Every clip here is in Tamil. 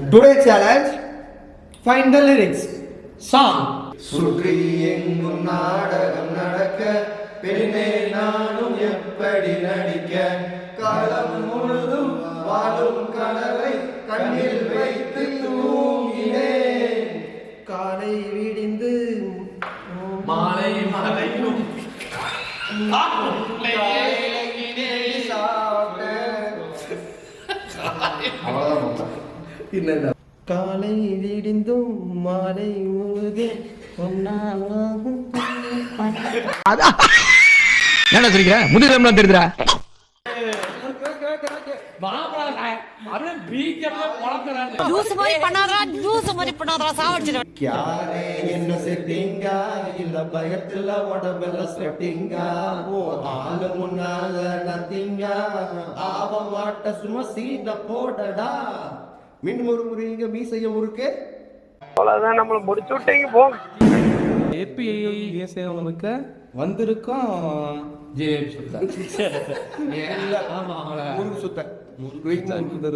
Today challenge, find the lyrics. Song. சுற்றி எங்கும் நாடகம் நடக்க பெண்ணே நானும் எப்படி நடிக்க காலம் முழுதும் வாழும் கனவை கண்ணில் வைத்து தூங்கினேன் காலை விடிந்து மாலை மலையும் காலை விடிந்தும் மாலை முழுதும் என்ன சொல்லிக்கிற முதுகு தெரியுதுடா ஜூஸ் மாதிரி பண்ணாதடா சாவடிச்சிடுவேன். யாரே என்ன செட்டிங்கா இல்ல பயத்துல உடம்பெல்ல செட்டிங்கா ஓ ஆளு முன்னால நத்திங்கா ஆவ மாட்ட சும்மா சீத போடடா மின் முறுமுறிங்க மீசைய முறுக்கு அவ்வளவுதான் நம்மள முடிச்சு விட்டீங்க போங்க. ஏபிஐ வந்திருக்கோம் ஜேப் சுத்தா முறுக்கு சுத்த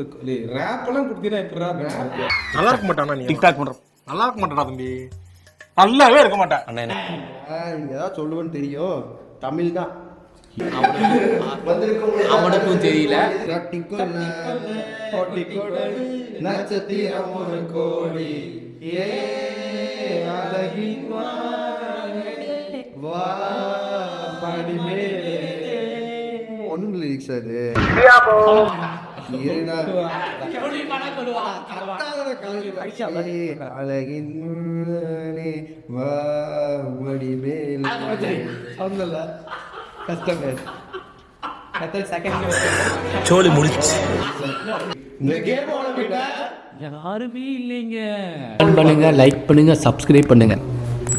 ரேப்பெல்லாம் கொடுத்தீங்கன்னா எப்படா நல்லா இருக்க மாட்டானா நீ டிக்டாக் பண்ற நல்லா இருக்க மாட்டாடா தம்பி நல்லாவே இருக்க மாட்டான் அண்ணே நீங்க ஏதாவது சொல்லுவேன்னு தெரியும் தமிழ் தான் அவனுக்கும் தெரியல நட்சத்திரம் ஒரு கோடி ஏ அழகின் வா படிமே ஒன்னும் லிரிக்ஸ் அது அழகின் வா வடிமேல் கஸ்டமர் சோலி முடிச்சு இந்த கேம் யாருமே இல்லைங்க. பண்ணுங்க, லைக் பண்ணுங்க, சப்ஸ்கிரைப் பண்ணுங்க.